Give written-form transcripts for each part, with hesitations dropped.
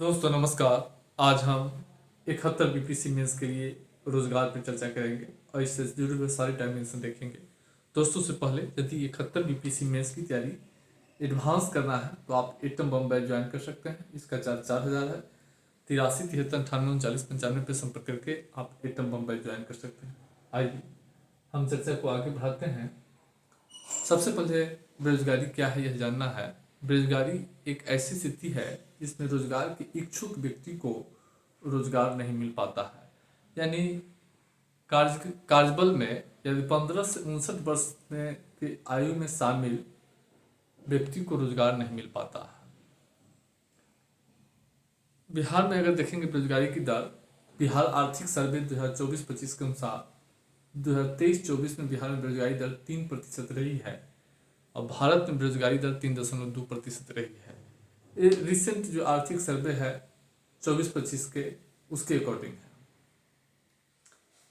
दोस्तों नमस्कार। आज हम 71 बीपीसी मेंस के लिए रोजगार पर चर्चा करेंगे और इससे जुड़े हुए सारी डायमेंशन देखेंगे। दोस्तों से पहले यदि 71 बीपीसी मेंस की तैयारी एडवांस करना है तो आप एटम बम बैच ज्वाइन कर सकते हैं। इसका चार्ज 4000 है। 83 73 98 99 95 पे संपर्क करके आप एटम बम बैच ज्वाइन कर सकते हैं। आइए हम चर्चा को आगे बढ़ाते हैं। सबसे पहले बेरोजगारी क्या है यह जानना है। बेरोजगारी एक ऐसी स्थिति है जिसमें रोजगार के इच्छुक व्यक्ति को रोजगार नहीं मिल पाता है। यानी कार्यबल में यदि 15 से 59 वर्ष में की आयु में शामिल व्यक्ति को रोजगार नहीं मिल पाता है। बिहार में अगर देखेंगे बेरोजगारी की दर, बिहार आर्थिक सर्वे 2024-25 के अनुसार 2023-24 में बिहार में बेरोजगारी दर 3% रही है और भारत में बेरोजगारी दर 3.2% रही है। ये रिसेंट जो आर्थिक सर्वे है 24-25 के उसके अकॉर्डिंग है।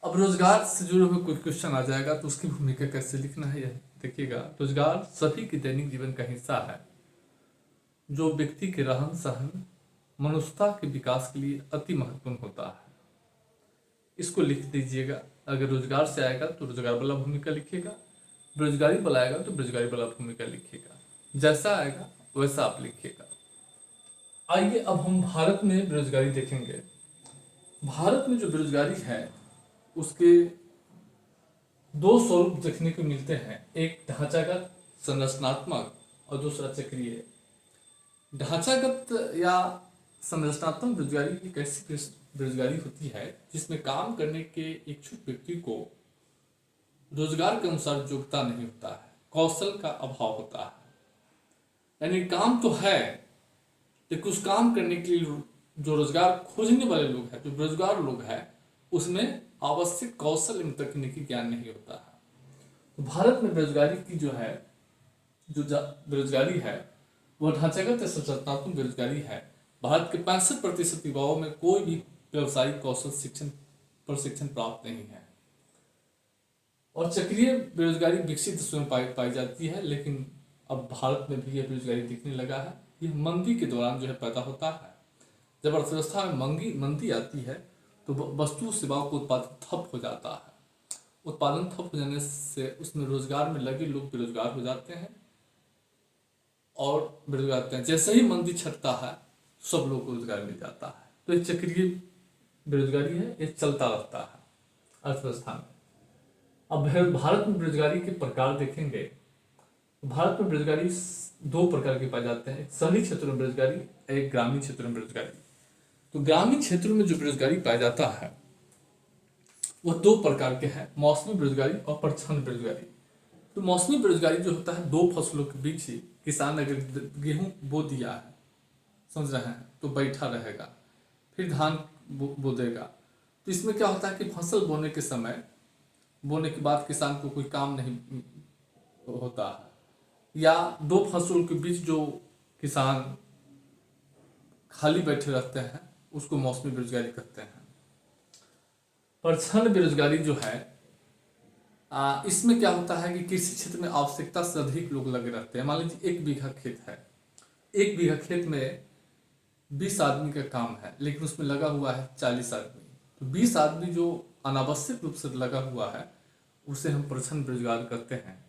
अब रोजगार से जुड़े हुए कोई क्वेश्चन आ जाएगा तो उसकी भूमिका कैसे लिखना है यह देखिएगा। रोजगार सभी के दैनिक जीवन का हिस्सा है जो व्यक्ति के रहन सहन मनुष्यता के विकास के लिए अति महत्वपूर्ण होता है। इसको लिख दीजिएगा। अगर रोजगार से आएगा तो रोजगार वाला भूमिका लिखिएगा, बेरोजगारी वाला आएगा तो बेरोजगारी वाला भूमिका लिखिएगा। जैसा आएगा वैसा आप लिखिएगा। आइए अब हम भारत में बेरोजगारी देखेंगे। भारत में जो बेरोजगारी है उसके दो स्वरूप देखने को मिलते हैं, एक ढांचागत संरचनात्मक और दूसरा चक्रीय। ढांचागत या संरचनात्मक बेरोजगारी एक ऐसी बेरोजगारी होती है जिसमें काम करने के इच्छुक व्यक्ति को रोजगार के अनुसार योग्यता नहीं होता है, कौशल का अभाव होता है। यानी काम तो है लेकिन उस काम करने के लिए जो रोजगार खोजने वाले लोग हैं, जो बेरोजगार लोग हैं, उसमें आवश्यक कौशल एवं तकनीकी ज्ञान नहीं होता है। तो भारत में बेरोजगारी की जो बेरोजगारी है वह ढांचागत या संरचनात्मक बेरोजगारी है। भारत के 65% युवाओं में कोई भी व्यवसायिक कौशल प्रशिक्षण प्राप्त नहीं है। और चक्रीय बेरोजगारी विकसित देशों में पाई जाती है, लेकिन अब भारत में भी यह बेरोजगारी दिखने लगा है। यह मंदी के दौरान जो है पैदा होता है। जब अर्थव्यवस्था में मंदी आती है तो वस्तु सेवाओं का उत्पादन ठप हो जाता है। उत्पादन ठप हो जाने से उसमें रोजगार में लगे लोग बेरोजगार हो जाते हैं और बेरोजगार होते हैं। जैसे ही मंदी छटता है सब लोग को रोजगार मिल जाता है। तो ये चक्रीय बेरोजगारी है, ये चलता रहता है अर्थव्यवस्था में। अब भारत में बेरोजगारी के प्रकार देखेंगे। भारत में बेरोजगारी दो प्रकार के पाए जाते हैं, एक शहरी क्षेत्रों में बेरोजगारी, एक ग्रामीण क्षेत्रों में बेरोजगारी। तो ग्रामीण क्षेत्रों में जो बेरोजगारी पाया जाता है वह दो प्रकार के हैं, मौसमी बेरोजगारी और प्रच्छन्न बेरोजगारी। तो मौसमी बेरोजगारी जो होता है, दो फसलों के बीच ही किसान अगर गेहूं बो दिया है, समझ रहे हैं, तो बैठा रहेगा, फिर धान बो देगा। तो इसमें क्या होता है कि फसल बोने के समय, बोने के बाद किसान को कोई काम नहीं होता है, या दो फसलों के बीच जो किसान खाली बैठे रहते हैं उसको मौसमी बेरोजगारी कहते हैं। प्रच्छन्न बेरोजगारी जो है इसमें क्या होता है कि कृषि क्षेत्र में आवश्यकता से अधिक लोग लगे रहते हैं। मान लीजिए 1 बीघा खेत है, 1 बीघा खेत में 20 आदमी का काम है लेकिन उसमें लगा हुआ है 40 आदमी। तो 20 आदमी जो अनावश्यक रूप से लगा हुआ है उसे हम प्रच्छन्न बेरोजगार कहते हैं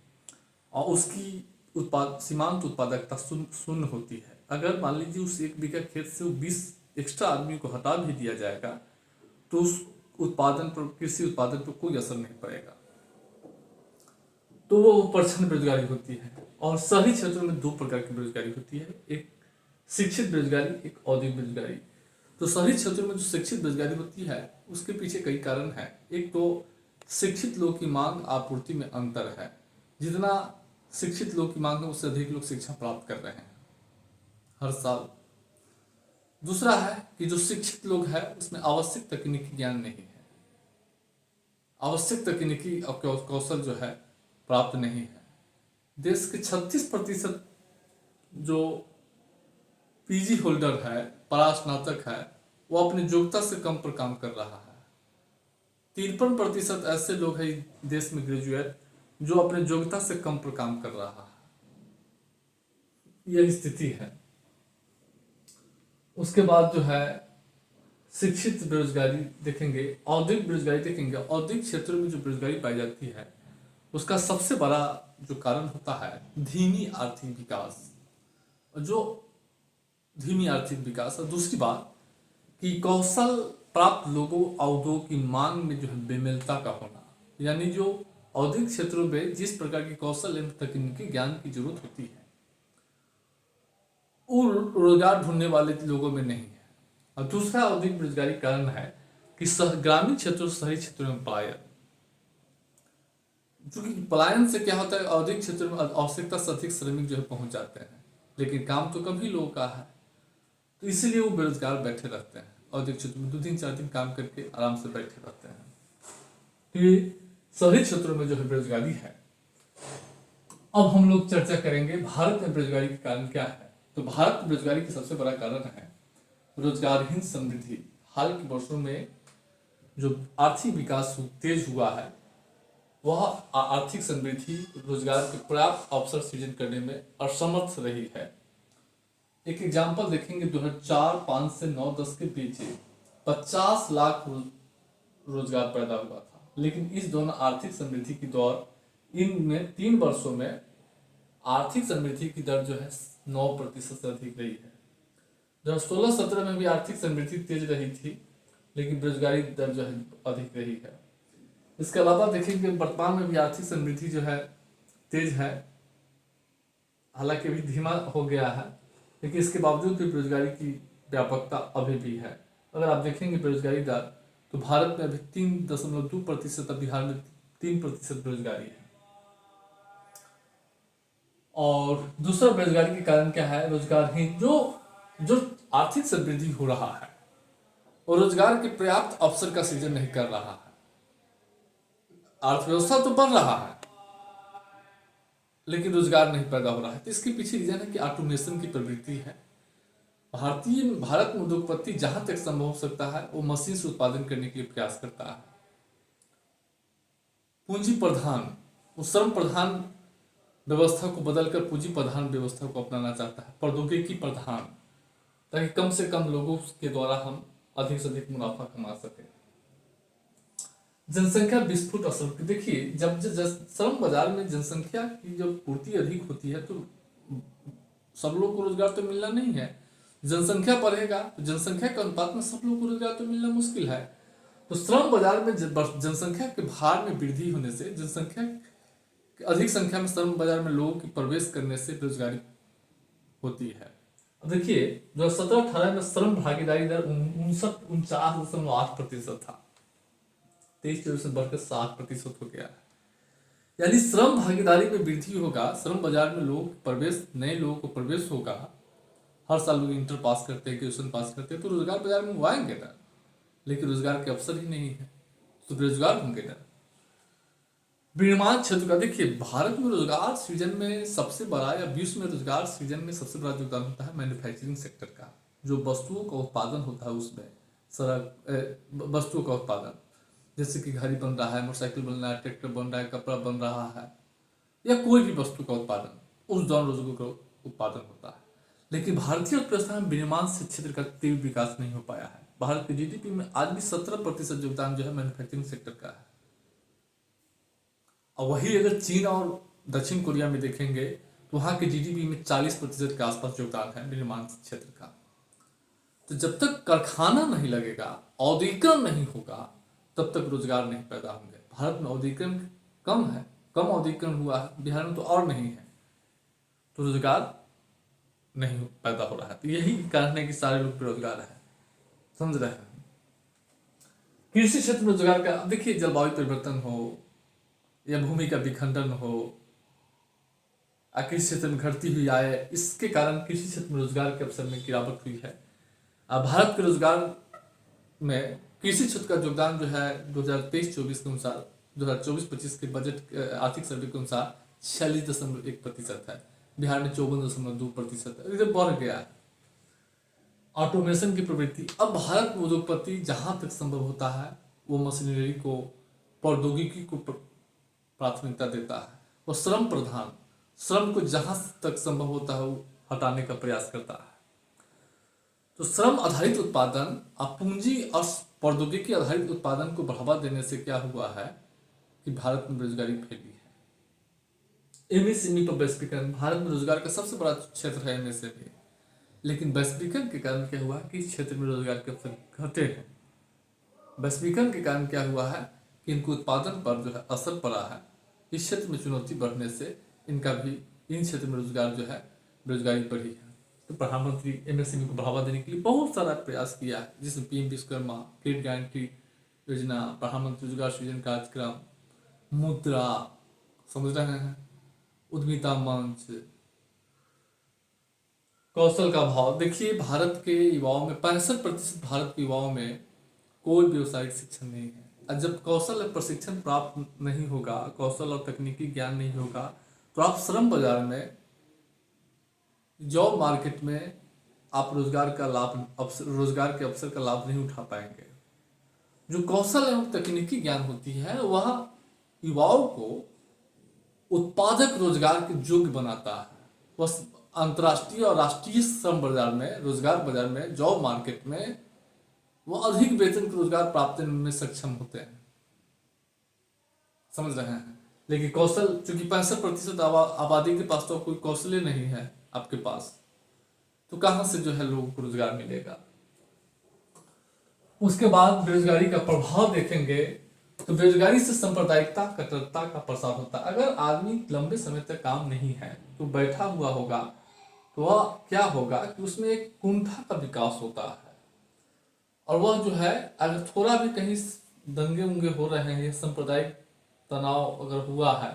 और उसकी सीमांत उत्पादकता शून्य होती है। अगर मान लीजिए उस 1 बीघा खेत से 20 एक्स्ट्रा आदमी को हटा भी दिया जाएगा तो उस उत्पादन पर, कृषि उत्पादन पर कोई असर नहीं पड़ेगा। तो वो प्रच्छन्न बेरोजगारी होती है। और शहरी क्षेत्रों में दो प्रकार की बेरोजगारी होती है, एक शिक्षित बेरोजगारी, एक औद्योगिक बेरोजगारी। तो शहरी क्षेत्रों में जो शिक्षित बेरोजगारी होती है उसके पीछे कई कारण हैं। एक तो शिक्षित लोग की मांग आपूर्ति में अंतर है, जितना शिक्षित लोग की मांग है उससे अधिक लोग शिक्षा प्राप्त कर रहे हैं हर साल। दूसरा है कि जो शिक्षित लोग हैं उसमें आवश्यक तकनीकी ज्ञान नहीं है, आवश्यक तकनीकी कौशल जो है प्राप्त नहीं है। देश के 36% जो पीजी होल्डर है, परास्नातक है, वो अपनी योग्यता से कम पर काम कर रहा है। 53% ऐसे लोग हैं देश में ग्रेजुएट जो अपने योग्यता से कम पर काम कर रहा है। यह स्थिति है। उसके बाद जो है शिक्षित बेरोजगारी देखेंगे, औद्योगिक बेरोजगारी देखेंगे। औद्योगिक क्षेत्रों में जो बेरोजगारी पाई जाती है उसका सबसे बड़ा जो कारण होता है धीमी आर्थिक विकास। जो धीमी आर्थिक विकास और दूसरी बात कि कौशल प्राप्त लोगों और उद्योग की मांग में जो है बेमेलता का होना, यानी जो औद्योगिक क्षेत्रों में जिस प्रकार के कौशल एवं तकनीकी ज्ञान की जरूरत होती है वो रोजगार ढूंढने वाले लोगों में नहीं है। और दूसरा औद्योगिक बेरोजगारी कारण है कि ग्रामीण क्षेत्रों से शहरी क्षेत्रों में पलायन। क्योंकि पलायन से क्या होता है, औद्योगिक क्षेत्रों में आवश्यकता से अधिक श्रमिक जो है पहुंच जाते हैं, लेकिन काम तो कम ही लोगों का है, तो इसीलिए वो बेरोजगार बैठे रहते हैं। औद्योगिक क्षेत्र में 2 दिन 4 दिन काम करके आराम से बैठे रहते हैं। तो ये शहरी क्षेत्रों में जो है बेरोजगारी है। अब हम लोग चर्चा करेंगे भारत में बेरोजगारी के कारण क्या है। तो भारत में बेरोजगारी का सबसे बड़ा कारण है रोजगारहीन समृद्धि। हाल के वर्षों में जो आर्थिक विकास तेज हुआ है वह आर्थिक समृद्धि रोजगार के पर्याप्त अवसर सृजन करने में असमर्थ रही है। एक एग्जाम्पल देखेंगे, 2004-5 से 9-10 के बीच 50 लाख रोजगार पैदा हुआ था, लेकिन इस दोनों आर्थिक समृद्धि की दौर इनमें 3 वर्षों में आर्थिक समृद्धि की दर जो है 9% से अधिक रही है। 2016-17 में भी आर्थिक समृद्धि तेज रही थी, लेकिन बेरोजगारी दर जो है अधिक रही है। इसके अलावा देखेंगे वर्तमान में भी आर्थिक समृद्धि जो है तेज है, हालांकि अभी धीमा हो गया है, लेकिन इसके बावजूद भी बेरोजगारी की व्यापकता अभी भी है। अगर आप देखेंगे बेरोजगारी दर तो भारत में अभी 3.2% और बिहार में 3% बेरोजगारी है। और दूसरा बेरोजगारी के कारण क्या है, रोजगारहीन जो आर्थिक समृद्धि हो रहा है और रोजगार के पर्याप्त अवसर का सृजन नहीं कर रहा है। अर्थव्यवस्था तो बढ़ रहा है लेकिन रोजगार नहीं पैदा हो रहा है। तो इसके पीछे रीजन है कि ऑटोमेशन की प्रवृत्ति है। भारत में उद्योगपति जहां तक संभव हो सकता है वो मशीन से उत्पादन करने के लिए प्रयास करता है। पूंजी प्रधान, वो श्रम प्रधान व्यवस्था को बदलकर पूंजी प्रधान व्यवस्था को अपनाना चाहता है, प्रौद्योगिकी प्रधान, ताकि कम से कम लोगों के द्वारा हम अधिक से अधिक मुनाफा कमा सके। जनसंख्या विस्फोट असर, देखिए जब श्रम बाजार में जनसंख्या की जब पूर्ति अधिक होती है तो सब लोग को रोजगार तो मिलना नहीं है। जनसंख्या बढ़ेगा तो जनसंख्या के अनुपात में सब लोग को रोजगार तो मिलना मुश्किल है। तो श्रम बाजार में जनसंख्या के भार में वृद्धि होने से, जनसंख्या अधिक संख्या में श्रम बाजार में लोगों के प्रवेश करने से बेरोजगारी होती है। अब देखिए 2017-18 में श्रम भागीदारी दर 49.8% था, 23-24 में बढ़कर 60% हो गया है। यानी श्रम भागीदारी में वृद्धि होगा, श्रम बाजार में लोग प्रवेश, नए लोगों को प्रवेश होगा। हर साल लोग इंटर पास करते हैं, ग्रेजुएशन पास करते हैं, तो रोजगार बाजार में वो आएंगे ना, लेकिन रोजगार के अवसर ही नहीं है तो बेरोजगार होंगे ना। विनिर्माण क्षेत्र का देखिए, भारत में रोजगार सृजन में सबसे बड़ा या विश्व में रोजगार सृजन में सबसे बड़ा योगदान होता है मैन्युफैक्चरिंग सेक्टर का। जो वस्तुओं का उत्पादन होता है उसमें वस्तुओं का उत्पादन, जैसे कि घड़ी बन रहा है, मोटरसाइकिल बन रहा है, ट्रैक्टर बन रहा है, कपड़ा बन रहा है, या कोई भी वस्तु का उत्पादन, उस दौरान रोजगार का उत्पादन होता है। लेकिन भारतीय अर्थव्यवस्था में विनिर्माण क्षेत्र का तीव्र विकास नहीं हो पाया है। भारत के जीडीपी में आज भी 17% योगदान जो है मैन्युफैक्चरिंग सेक्टर का है। और वही अगर चीन और दक्षिण कोरिया में देखेंगे तो वहां के जीडीपी में 40% के आसपास योगदान है विनिर्माण क्षेत्र का। तो जब तक कारखाना नहीं लगेगा, औद्योगिकरण नहीं होगा, तब तक रोजगार नहीं पैदा होंगे। भारत में औद्योगिकरण कम है, कम औद्योगिकरण हुआ है, बिहार में तो और नहीं है, तो रोजगार नहीं पैदा हो रहा है। तो यही कारण है कि सारे लोग बेरोजगार हैं, समझ रहे हैं। कृषि क्षेत्र में रोजगार का, अब देखिए जलवायु परिवर्तन हो या भूमि का विखंडन हो, कृषि क्षेत्र में घटती हुई आय, इसके कारण कृषि क्षेत्र में रोजगार के अवसर में गिरावट हुई है। भारत के रोजगार में कृषि क्षेत्र का योगदान जो है 2023-24 के अनुसार, 2024-25 के बजट आर्थिक सर्वे के अनुसार 46.1% है। बिहार में 54.2% है, इधर बढ़ गया है। ऑटोमेशन की प्रवृत्ति, अब भारत में उद्योगपति जहां तक संभव होता है वो मशीनरी को, प्रौद्योगिकी को प्राथमिकता देता है। वो श्रम प्रधान, श्रम को जहां तक संभव होता है वो हटाने का प्रयास करता है। तो श्रम आधारित उत्पादन और पूंजी और प्रौद्योगिकी आधारित उत्पादन को बढ़ावा देने से क्या हुआ है कि भारत में बेरोजगारी फैली है। एमएसएमई पर वैश्वीकरण, भारत में रोजगार का सबसे बड़ा क्षेत्र है एमएसएमई, लेकिन वैश्वीकरण के कारण क्या हुआ कि इस क्षेत्र में रोजगार के अवसर घटे हैं। वैश्वीकरण के कारण क्या हुआ है कि इनको उत्पादन पर जो है असर पड़ा है। इस क्षेत्र में चुनौती बढ़ने से इनका भी इन क्षेत्र में रोजगार जो है बेरोजगारी बढ़ी है। तो प्रधानमंत्री एमएसएमई को बढ़ावा देने के लिए बहुत सारा प्रयास किया है, जिसमें पीएम विश्वकर्मा, क्रेडिट गारंटी योजना, प्रधानमंत्री रोजगार सृजन कार्यक्रम, मुद्रा, समझ रहे हैं, उद्यमिता मंच, कौशल का भाव। देखिए भारत के युवाओं में 65% भारत के युवाओं में कोई व्यावसायिक शिक्षण नहीं है। और जब कौशल और प्रशिक्षण प्राप्त नहीं होगा, कौशल और तकनीकी ज्ञान नहीं होगा, तो आप श्रम बाजार में, जॉब मार्केट में आप रोजगार का लाभ, रोजगार के अवसर का लाभ नहीं उठा पाएंगे। जो कौशल एवं तकनीकी ज्ञान होती है वह युवाओं को उत्पादक रोजगार के योग्य बनाता है। वह अंतर्राष्ट्रीय और राष्ट्रीय श्रम बाजार में, रोजगार बाजार में, जॉब मार्केट में वो अधिक वेतन के रोजगार प्राप्त करने में सक्षम होते हैं। समझ रहे हैं। लेकिन कौशल, चूंकि 65% आबादी के पास तो कोई कौशल नहीं है आपके पास, तो कहां से जो है लोगों को रोजगार मिलेगा। उसके बाद बेरोजगारी का प्रभाव देखेंगे तो बेरोजगारी से सांप्रदायिकता, कट्टरता का प्रसार होता है। अगर आदमी लंबे समय तक काम नहीं है तो बैठा हुआ होगा, तो वह क्या होगा कि उसमें एक कुंठा का विकास होता है, और वह जो है अगर थोड़ा भी कहीं दंगे उंगे हो रहे हैं, सांप्रदायिक तनाव अगर हुआ है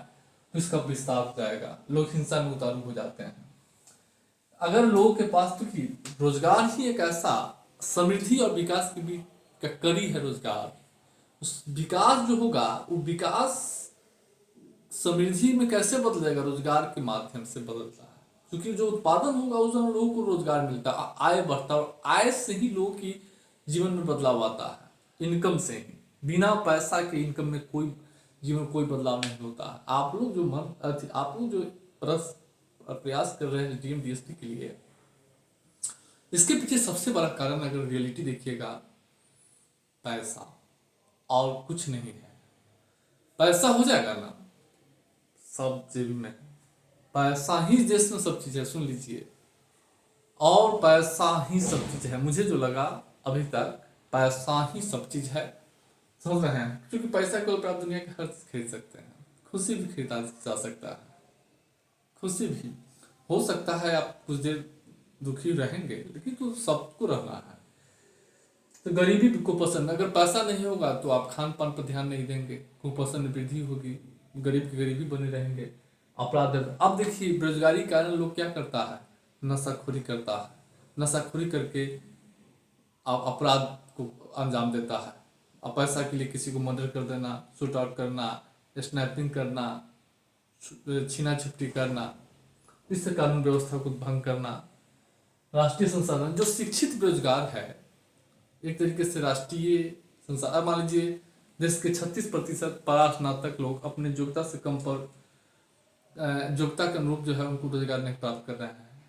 तो इसका विस्तार हो जाएगा, लोग हिंसा में उतारू हो जाते हैं। अगर लोगों के पास, क्योंकि रोजगार ही एक ऐसा समृद्धि और विकास की भी कड़ी है रोजगार, उस विकास जो होगा वो विकास समृद्धि में कैसे बदलेगा, रोजगार के माध्यम से बदलता है। क्योंकि जो उत्पादन होगा उस लोगों को रोजगार मिलता है, आय बढ़ता है, और आय से ही लोगों की जीवन में बदलाव आता है। इनकम से ही, बिना पैसा के इनकम में कोई जीवन कोई बदलाव नहीं होता है। आप लोग जो प्रयास कर रहे हैं डीएम डीएसपी के लिए, इसके पीछे सबसे बड़ा कारण अगर रियलिटी देखिएगा, पैसा और कुछ नहीं है। पैसा हो जाएगा ना, सब जेब में, पैसा ही देश में सब चीज है, सुन लीजिए, और पैसा ही सब चीज है। मुझे जो लगा अभी तक, पैसा ही सब चीज है। समझ रहे हैं, क्योंकि पैसा को आप दुनिया के हर चीज खरीद सकते हैं, खुशी भी खरीदा जा सकता है, खुशी भी हो सकता है। आप कुछ देर दुखी रहेंगे, लेकिन तो सबको रहना है। तो गरीबी को पसंद, अगर पैसा नहीं होगा तो आप खान पान पर ध्यान नहीं देंगे, कुपोषण में वृद्धि होगी, गरीब की गरीबी बने रहेंगे, अपराध। अब देखिए बेरोजगारी के कारण लोग क्या करता है, नशाखोरी करता है, नशाखोरी करके अपराध को अंजाम देता है। अब पैसा के लिए किसी को मर्डर कर देना, शूट आउट करना, स्नैपिंग करना, छीना झपटी करना, इससे कानून व्यवस्था को भंग करना। राष्ट्रीय संसाधन, जो शिक्षित बेरोजगार है, एक तरीके से राष्ट्रीय संसाधन, मान लीजिए देश के 36% परास्नातक लोग अपने योग्यता से कम पर, योग्यता के अनुरूप जो है उनको रोजगार नहीं प्राप्त कर रहे हैं।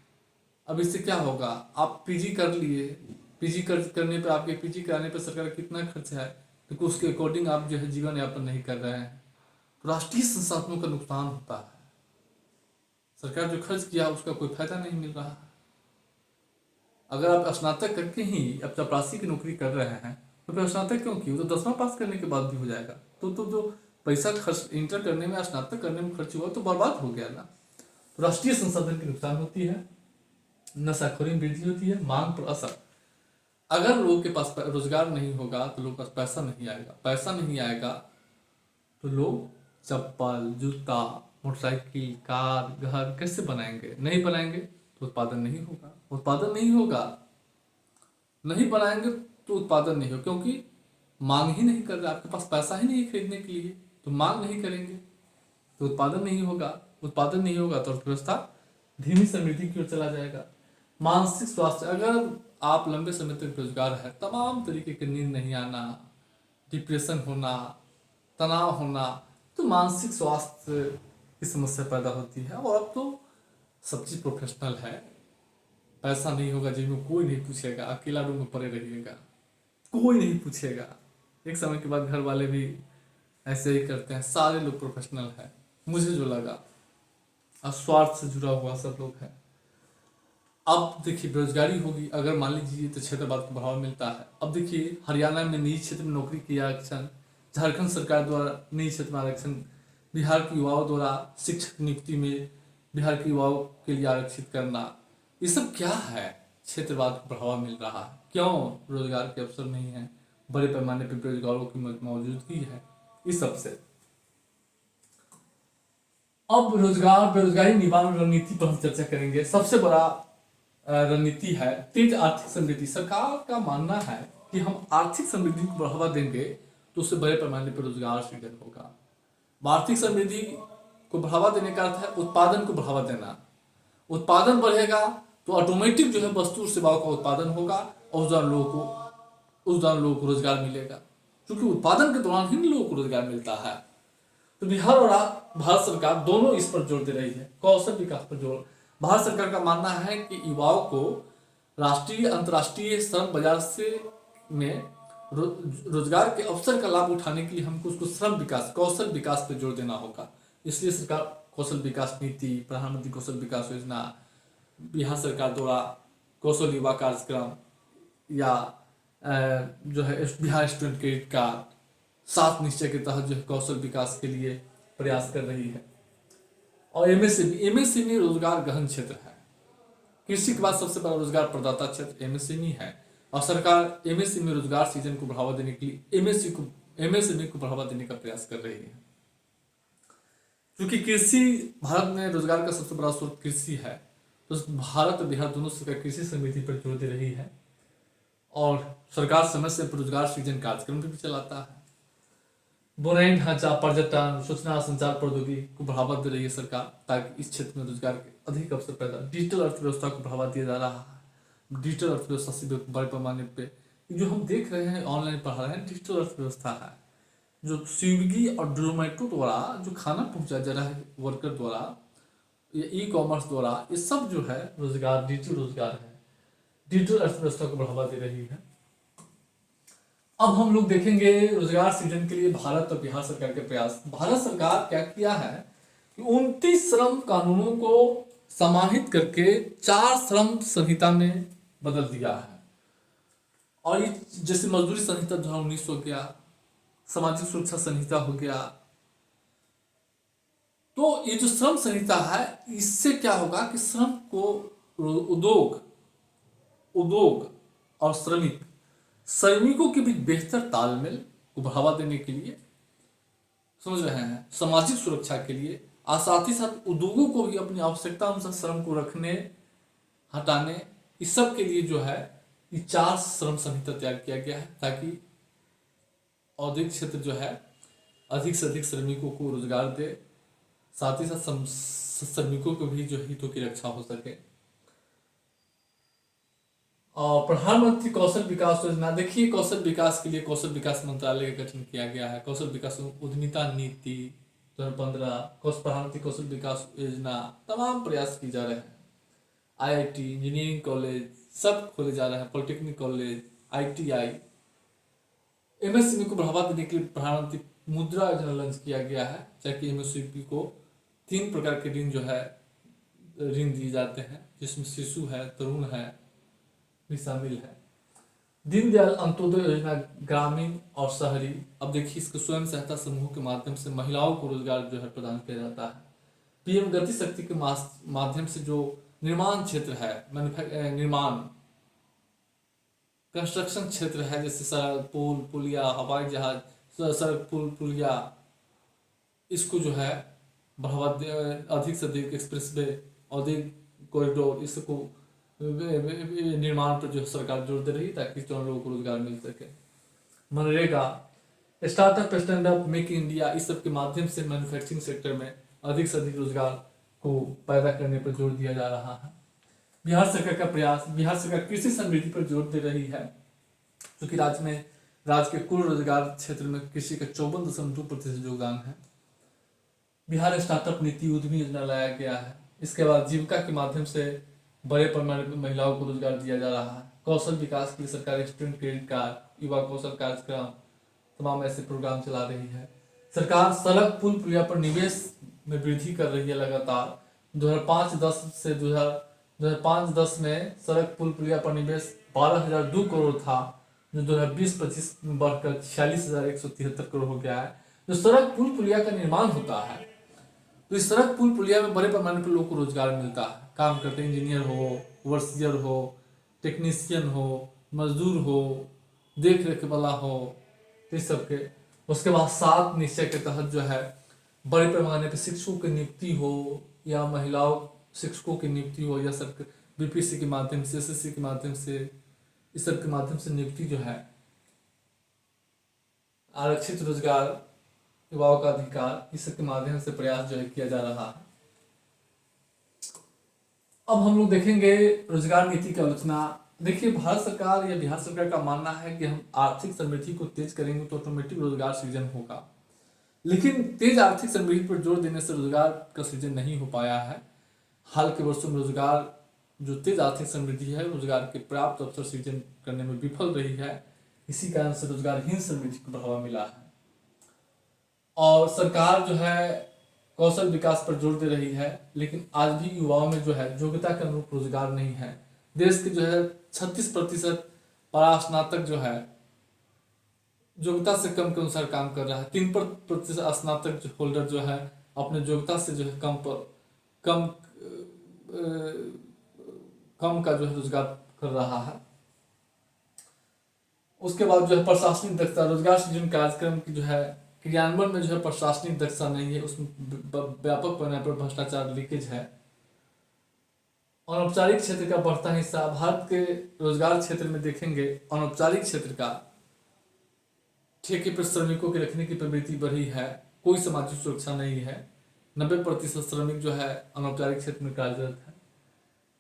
अब इससे क्या होगा, आप पीजी कर लिए, पीजी करने पर, आपके पीजी कराने पर सरकार कितना खर्च है, तो उसके अकॉर्डिंग आप जो है जीवन यापन नहीं कर रहे हैं, तो राष्ट्रीय संसाधनों का नुकसान होता है। सरकार जो खर्च किया उसका कोई फायदा नहीं मिल रहा है। अगर आप स्नातक करके ही अब चपरासी की नौकरी कर रहे हैं, तो फिर स्नातक क्यों की, वो तो 10वां पास करने के बाद भी हो जाएगा। तो जो पैसा खर्च इंटर करने में, स्नातक करने में खर्च हुआ तो बर्बाद हो गया ना। तो राष्ट्रीय संसाधन की नुकसान होती है, नशाखोरी में वृद्धि होती है, मांग पर असर। अगर लोगों के पास रोजगार नहीं होगा तो लोगों के पास पैसा नहीं आएगा, पैसा नहीं आएगा तो लोग चप्पल, जूता, मोटरसाइकिल, कार, घर कैसे बनाएंगे, नहीं बनाएंगे तो उत्पादन नहीं होगा, उत्पादन नहीं होगा, नहीं बनाएंगे तो उत्पादन नहीं होगा, क्योंकि मांग ही नहीं कर रहे, आपके पास पैसा ही नहीं खरीदने के लिए, तो मांग नहीं करेंगे तो उत्पादन नहीं होगा, उत्पादन नहीं होगा तो अर्थव्यवस्था धीमी समृद्धि की ओर चला जाएगा। मानसिक स्वास्थ्य, अगर आप लंबे समय तक बेरोजगार है, तमाम तरीके की नींद नहीं आना, डिप्रेशन होना, तनाव होना, तो मानसिक स्वास्थ्य की समस्या पैदा होती है। और अब तो सब चीज प्रोफेशनल है, पैसा नहीं होगा जेब में, कोई नहीं पूछेगा, अकेला रूम में पड़े रहिएगा, कोई नहीं पूछेगा। एक समय के बाद घर वाले भी ऐसे ही करते हैं, सारे लोग प्रोफेशनल है मुझे जो लगा, और स्वार्थ से जुड़ा हुआ सब लोग है। अब देखिए बेरोजगारी होगी, अगर मान लीजिए तो क्षेत्रवाद को बढ़ावा मिलता है। अब देखिए हरियाणा में निजी क्षेत्र में नौकरी की आरक्षण, झारखंड सरकार द्वारा निजी क्षेत्र में आरक्षण, बिहार के युवाओं द्वारा शिक्षक नियुक्ति में बिहार के युवाओं के लिए आरक्षित करना, ये सब क्या है? क्षेत्रवाद को बढ़ावा मिल रहा है। क्यों? रोजगार के अवसर नहीं है, बड़े पैमाने पर बेरोजगारों की मौजूदगी है, इस सब से। अब रोजगार बेरोजगारी निवारण रणनीति पर हम चर्चा करेंगे। सबसे बड़ा रणनीति है तेज आर्थिक समृद्धि। सरकार का मानना है कि हम आर्थिक समृद्धि को बढ़ावा देंगे तो उससे बड़े पैमाने पर रोजगार सृजन होगा। आर्थिक समृद्धि को बढ़ावा देने का अर्थ है उत्पादन को बढ़ावा देना। उत्पादन बढ़ेगा तो ऑटोमेटिक जो है वस्तु और सेवाओं का उत्पादन होगा और उस दौरान लोगों को रोजगार मिलेगा, क्योंकि उत्पादन के दौरान ही लोगों को रोजगार मिलता है। तो बिहार और भारत सरकार दोनों इस पर जोर दे रही है, कौशल विकास पर जोर। भारत सरकार का मानना है कि युवाओं को राष्ट्रीय अंतर्राष्ट्रीय श्रम बाजार में रोजगार के अवसर का लाभ उठाने के लिए हमको उसको श्रम विकास, कौशल विकास पर जोर देना होगा। इसलिए सरकार कौशल विकास नीति, प्रधानमंत्री कौशल विकास योजना, बिहार सरकार द्वारा कौशल युवा कार्यक्रम या जो है बिहार स्टूडेंट क्रेडिट कार्ड, 7 निश्चय के तहत जो है कौशल विकास के लिए प्रयास कर रही है। और एमएसएमई रोजगार गहन क्षेत्र है। कृषि के बाद सबसे बड़ा रोजगार प्रदाता क्षेत्र एमएसएमई है और सरकार एमएसएमई रोजगार सृजन को बढ़ावा देने के लिए एमएसएमई को बढ़ावा देने का प्रयास कर रही है। क्योंकि कृषि भारत में रोजगार का सबसे बड़ा स्रोत कृषि है, तो भारत और बिहार दोनों सरकार कृषि समृद्धि पर जोर दे रही है और सरकार समय से रोजगार सृजन कार्यक्रम भी चलाता है। बुनियादी ढांचा, पर्यटन, सूचना संचार प्रौद्योगिकी को बढ़ावा दे रही है सरकार, ताकि इस क्षेत्र में रोजगार के अधिक अवसर पैदा। डिजिटल अर्थव्यवस्था को बढ़ावा दिया जा रहा है। डिजिटल अर्थव्यवस्था से बड़े पैमाने पे जो हम देख रहे हैं ऑनलाइन पढ़ा रहे हैं, डिजिटल अर्थव्यवस्था है। जो स्विगी और जोमेटो द्वारा जो खाना पहुंचाया जा रहा है वर्कर द्वारा या ई कॉमर्स द्वारा, ये सब जो है रोजगार, डिजिटल रोजगार है। डिजिटल अर्थव्यवस्था को बढ़ावा दे रही है। अब हम लोग देखेंगे रोजगार सृजन के लिए भारत और बिहार सरकार के प्रयास। भारत सरकार क्या किया है कि 29 श्रम कानूनों को समाहित करके 4 श्रम संहिता में बदल दिया है। और ये जैसे मजदूरी संहिता 2019 हो गया, सामाजिक सुरक्षा संहिता हो गया, तो ये जो श्रम संहिता है इससे क्या होगा कि श्रम को उद्योग और श्रमिकों के बीच बेहतर तालमेल को बढ़ावा देने के लिए, समझ रहे हैं, सामाजिक सुरक्षा के लिए, और साथ ही साथ उद्योगों को भी अपनी आवश्यकता अनुसार श्रम को रखने, हटाने, इस सब के लिए जो है ये 4 श्रम संहिता तैयार किया गया है, ताकि औद्योगिक क्षेत्र जो है अधिक से अधिक श्रमिकों को रोजगार दे, साथ ही साथ श्रमिकों को भी जो हितों की रक्षा हो सके। और प्रधानमंत्री कौशल विकास योजना, देखिए कौशल विकास के लिए कौशल विकास मंत्रालय का गठन किया गया है। कौशल विकास उद्यमिता नीति 2015, प्रधानमंत्री कौशल विकास योजना, तमाम प्रयास किए जा रहे हैं। आईआईटी, इंजीनियरिंग कॉलेज सब खोले जा रहे हैं, पॉलिटेक्निक कॉलेज, आईटीआई। एमएसएमई को बढ़ावा देने के लिए प्रधानमंत्री मुद्रा योजना लॉन्च किया गया है, ताकि एमएसएमई को 3 प्रकार के ऋण जो है ऋण दिए जाते हैं, जिसमें शिशु है, तरुण है भी शामिल है। दीनदयाल अंत्योदय योजना ग्रामीण और शहरी। अब देखिए इसके स्वयं सहायता समूह के माध्यम से महिलाओं को रोजगार जो है प्रदान किया जाता है। पीएम गति शक्ति के माध्यम से जो निर्माण क्षेत्र है, निर्माण कंस्ट्रक्शन क्षेत्र है, जैसे सड़क, पुल, पुलिया, हवाई जहाज, सड़क, पुल, पुलिया, इसको जो है बढ़ावा अधिक से अधिक एक्सप्रेसवे, औद्योगिक कॉरिडोर, इसको निर्माण पर जो सरकार जोर दे रही है, ताकि दोनों लोगों को रोजगार मिल सके। MNREGA, startup, stand up, make in India, इस सब के माध्यम से मैन्युफैक्चरिंग सेक्टर में अधिक से अधिक रोजगार को पैदा करने पर जोर दिया जा रहा है। बिहार सरकार का प्रयास, बिहार सरकार कृषि समृद्धि पर जोर दे रही है, क्योंकि राज्य के कुल रोजगार क्षेत्र में कृषि का 54.2% योगदान है। बिहार स्टार्टअप नीति, उद्यमी योजना लाया गया है। इसके बाद जीविका के माध्यम से बड़े पैमाने पर महिलाओं को रोजगार दिया जा रहा है। कौशल विकास के लिए सरकार स्टूडेंट क्रेडिट कार्ड, युवा कौशल कार्यक्रम, तमाम ऐसे प्रोग्राम चला रही है। सरकार सड़क पुल पुलिया पर निवेश में वृद्धि कर रही है लगातार। 2005-10 से 2005-10 में सड़क पुल पुलिया पर निवेश 12,002 करोड़ था, जो 2020-25 में बढ़कर 46,173 करोड़ हो गया है। जो सड़क पुल पुलिया का निर्माण होता है, तो इस सड़क पुल पुलिया में बड़े पैमाने पर लोगों को रोजगार मिलता है। काम करते इंजीनियर हो, ओवरसीयर हो, टेक्नीशियन हो, मजदूर हो, देख रेख वाला हो, इस सबके। उसके बाद 7 निश्चय के तहत जो है बड़े पैमाने पर शिक्षकों की नियुक्ति हो, या महिलाओं शिक्षकों की नियुक्ति हो, या सब बीपीएससी के माध्यम से, एसएससी के माध्यम से, इस सब के माध्यम से नियुक्ति जो है, आरक्षित रोजगार, युवाओं का अधिकार, इस सब के माध्यम से प्रयास जो है किया जा रहा है। अब हम लोग देखेंगे रोजगार नीति की आलोचना। देखिए, भारत सरकार या बिहार सरकार का मानना है कि हम आर्थिक समृद्धि को तेज करेंगे तो ऑटोमेटिक रोजगार सृजन होगा, लेकिन तेज आर्थिक समृद्धि पर जोर देने से रोजगार का सृजन नहीं हो पाया है। हाल के वर्षों में रोजगार जो तेज आर्थिक समृद्धि है, रोजगार के प्राप्त अवसर सृजन करने में विफल रही है। इसी कारण से रोजगारहीन समृद्धि को बढ़ावा मिला है। और सरकार जो है कौशल विकास पर जोर दे रही है, लेकिन आज भी युवाओं में जो है योग्यता के अनुरूप रोजगार नहीं है। देश के जो है 36% परास्नातक जो है योग्यता से कम के अनुसार काम कर रहा है। 3% स्नातक होल्डर जो है अपने योग्यता से जो है कम का जो है रोजगार कर रहा है। उसके बाद जो है प्रशासनिक दक्षता, रोजगार सृजन कार्यक्रम की जो है क्रियान्वयन में जो है प्रशासनिक दक्षता नहीं है, उसमें व्यापक पैमाने पर भ्रष्टाचार, लीकेज है। अनौपचारिक क्षेत्र का बढ़ता हिस्सा, भारत के रोजगार क्षेत्र में देखेंगे अनौपचारिक क्षेत्र का ठेके पर श्रमिकों के रखने की प्रवृत्ति बढ़ी है, कोई सामाजिक सुरक्षा नहीं है। 90% श्रमिक जो है अनौपचारिक क्षेत्र में कार्यरत है।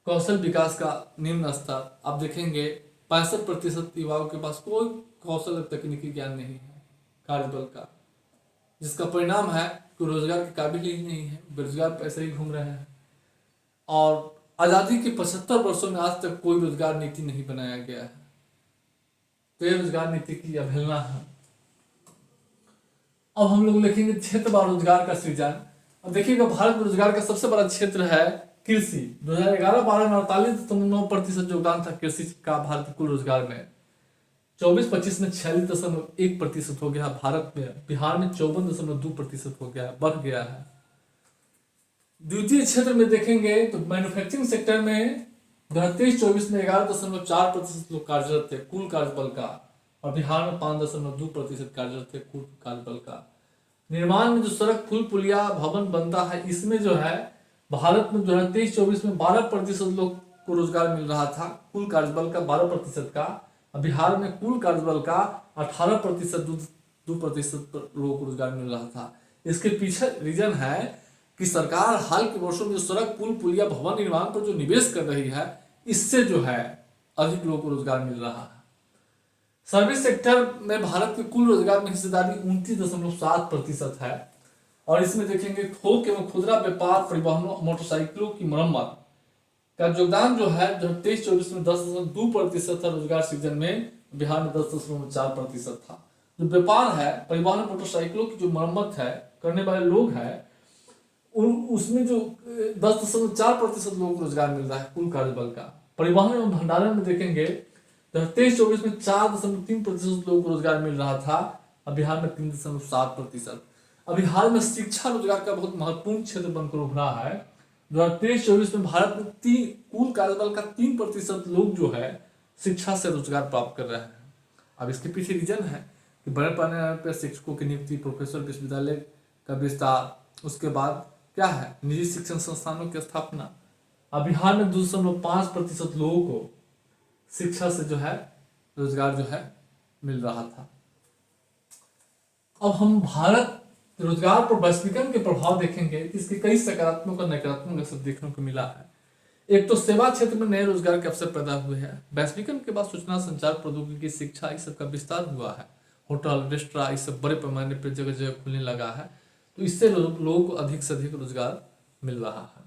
कौशल विकास का निम्न स्तर, आप देखेंगे 65% युवाओं के पास कोई कौशल और तकनीकी ज्ञान नहीं है कार्यबल का, जिसका परिणाम है कि रोजगार के काबिल ही नहीं है, बेरोजगार पैसे ही घूम रहे हैं। और आज़ादी के 75 वर्षों में आज तक कोई रोजगार नीति नहीं बनाया गया है, तो ये रोजगार नीति की अवहेलना है। अब हम लोग लिखेंगे क्षेत्रवार रोजगार का सृजन। अब देखिएगा, भारत में रोजगार का सबसे बड़ा क्षेत्र है कृषि। 2011-12 में 48.9% योगदान था कृषि का भारत के कुल रोजगार में। 24-25 में 46.1% हो गया भारत में। बिहार में 54.2% हो गया, बढ़ गया है। द्वितीय क्षेत्र में देखेंगे तो मैन्युफैक्चरिंग सेक्टर में 2023-24 में 11.4% लोग कार्यरत थे कुल कार्यबल का, और बिहार में 5.2% कार्यरत थे कुल कार्यबल का। निर्माण में जो सड़क पुल पुलिया भवन बनता है, इसमें जो है भारत में 2023-24 में 12% लोग को रोजगार मिल रहा था कुल कार्यबल का, 12% का। बिहार में कुल कार्यबल का 18%, 2% लोगों को रोजगार मिल रहा था। इसके पीछे रीजन है कि सरकार हाल के वर्षों में जो सड़क पुल पुलिया भवन निर्माण पर जो निवेश कर रही है, इससे जो है अधिक लोगों को रोजगार मिल रहा है। सर्विस सेक्टर में भारत के कुल रोजगार में हिस्सेदारी 29.7% है, और इसमें देखेंगे थोक एवं खुदरा व्यापार, परिवहनों, मोटरसाइकिलों की मरम्मत का योगदान जो है 2023-24 में 10.2% था रोजगार सृजन में, बिहार में 10.4% था। जो व्यापार है, परिवहन, मोटरसाइकिलों की जो मरम्मत है करने वाले लोग हैं, उसमें जो 10.4% लोगों को रोजगार मिल रहा है कुल कार्यबल का। परिवहन एवं भंडारण में देखेंगे 2023-24 में 4.3% लोगों को रोजगार मिल रहा था, अब बिहार में 3.7%। अभी हाल में शिक्षा रोजगार का बहुत महत्वपूर्ण क्षेत्र बनकर उभरा है। 2023-24 में भारत में कुल कार्यबल का 3% लोग जो है शिक्षा से रोजगार प्राप्त कर रहे हैं। अब इसके पीछे रीजन है कि बड़े पैमाने पर शिक्षकों की नियुक्ति, प्रोफेसर विश्वविद्यालय का विस्तार, उसके बाद क्या है निजी शिक्षण संस्थानों की स्थापना। अब बिहार में 2.5% लोगों को शिक्षा से जो है रोजगार जो है मिल रहा था। अब हम भारत रोजगार पर वैश्वीकरण के प्रभाव देखेंगे तो इसके कई सकारात्मक और नकारात्मक असर देखने को मिला है। एक तो सेवा क्षेत्र में नए रोजगार के अवसर पैदा हुए हैं। वैश्वीकरण के बाद सूचना संचार प्रौद्योगिकी, शिक्षा, इस सब का विस्तार हुआ है। होटल, रेस्टोरेंट, इस सब बड़े पैमाने पर जगह जगह खुलने लगा है, तो इससे लोगों को अधिक से अधिक रोजगार मिल रहा है।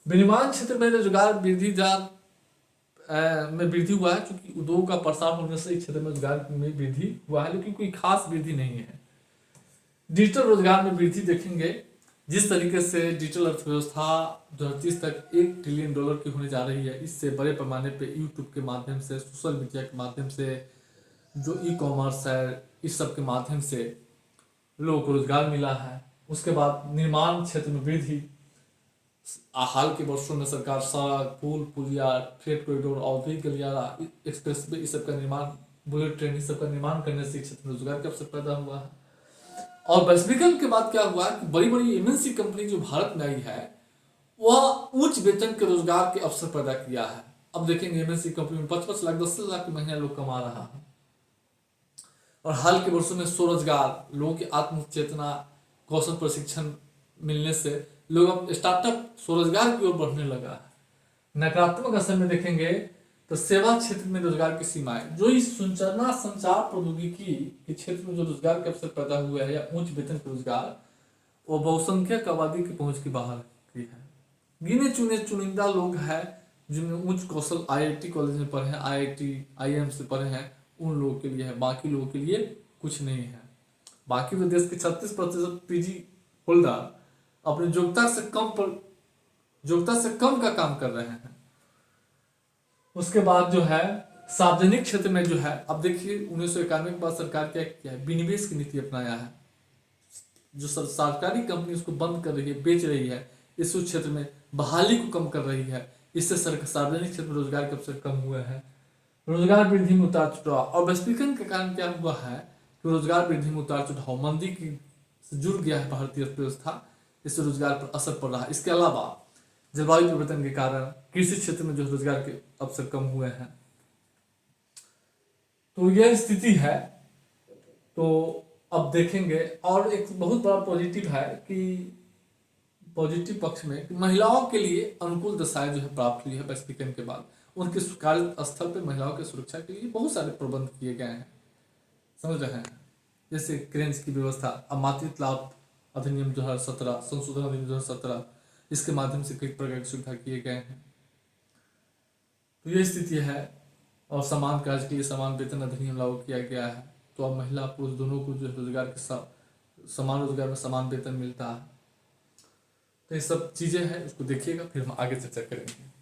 विनिर्माण क्षेत्र में रोजगार वृद्धि दर में वृद्धि हुआ है, क्योंकि उद्योग का प्रसार होने से इस क्षेत्र में रोजगार में वृद्धि हुआ है, लेकिन कोई खास वृद्धि नहीं है। डिजिटल रोजगार में वृद्धि देखेंगे, जिस तरीके से डिजिटल अर्थव्यवस्था 2030 तक $1 ट्रिलियन की होने जा रही है, इससे बड़े पैमाने पे यूट्यूब के माध्यम से, सोशल मीडिया के माध्यम से, जो ई कॉमर्स है, इस सब के माध्यम से लोगों को रोजगार मिला है। उसके बाद निर्माण क्षेत्र में वृद्धि, हाल के वर्षों में सरकार सड़क, पुल, पुलिया, फ्रेट कॉरिडोर, औद्योगिक गलियारा, एक्सप्रेस वे, इस सब का निर्माण, बुलेट ट्रेन, इस सब का निर्माण करने से क्षेत्र में रोजगार के अवसर पैदा हुआ है। और वैश्वीकरण के बाद क्या हुआ कि बड़ी बड़ी एमएनसी कंपनी जो भारत में आई है, वह उच्च वेतन के रोजगार के अवसर पैदा किया है। अब देखेंगे एमएनसी कंपनी में 55 लाख 10 लाख महीना लोग कमा रहा है। और हाल के वर्षों में स्वरोजगार, लोगों की आत्म चेतना, कौशल प्रशिक्षण मिलने से लोग अब स्टार्टअप स्वरोजगार की ओर बढ़ने लगा है। नकारात्मक असर में देखेंगे तो सेवा क्षेत्र में रोजगार की सीमाएं, जो इस सूचना संचार प्रौद्योगिकी के क्षेत्र में जो रोजगार के अवसर पैदा हुए हैं या उच्च वेतन के रोजगार, वो बहुसंख्यक आबादी की पहुंच के बाहर की है। गिने चुने चुनिंदा लोग हैं जिनमें उच्च कौशल आईआईटी कॉलेज में पढ़े हैं, आईआईटी आईएम से पढ़े हैं, उन लोगों के लिए है, बाकी लोगों के लिए कुछ नहीं है। बाकी तो देश के 36% पीजी होल्डर अपनी योग्यता से कम का काम कर रहे हैं। उसके बाद जो है सार्वजनिक क्षेत्र में जो है, अब देखिए 1991 के बाद सरकार क्या किया है, विनिवेश की नीति अपनाया है। जो सरकारी कंपनी उसको बंद कर रही है, बेच रही है, इस क्षेत्र में बहाली को कम कर रही है। इससे सार्वजनिक क्षेत्र में रोजगार के अवसर कम हुए हैं। रोजगार वृद्धि में उतार चढ़ाव और वैश्वीकरण के कारण क्या हुआ है कि रोजगार वृद्धि में उतार चढ़ाव, मंदी की से जुड़ गया है भारतीय अर्थव्यवस्था, इससे रोजगार पर असर पड़ रहा है। इसके अलावा जलवायु परिवर्तन के कारण कृषि क्षेत्र में जो रोजगार के अवसर कम हुए हैं। तो यह स्थिति है। तो अब देखेंगे, और एक बहुत बड़ा पॉजिटिव है कि पॉजिटिव पक्ष में कि महिलाओं के लिए अनुकूल दशाएं जो है प्राप्त हुई है वैश्वीकरण के बाद। उनके कार्य स्थल पर महिलाओं की सुरक्षा के लिए बहुत सारे प्रबंध किए गए हैं, समझ रहे हैं। जैसे क्रेंच की व्यवस्था, अब मातृत्व लाभ अधिनियम 2017, संशोधन अधिनियम 2017, इसके माध्यम से कई प्रकार की सुविधा किए गए हैं। तो ये स्थिति है। और समान कार्य के लिए समान वेतन अधिनियम लागू किया गया है। तो अब महिला पुरुष दोनों को जो रोजगार के समान रोजगार में समान वेतन मिलता है। तो ये सब चीजें हैं, उसको देखिएगा, फिर हम आगे चर्चा करेंगे।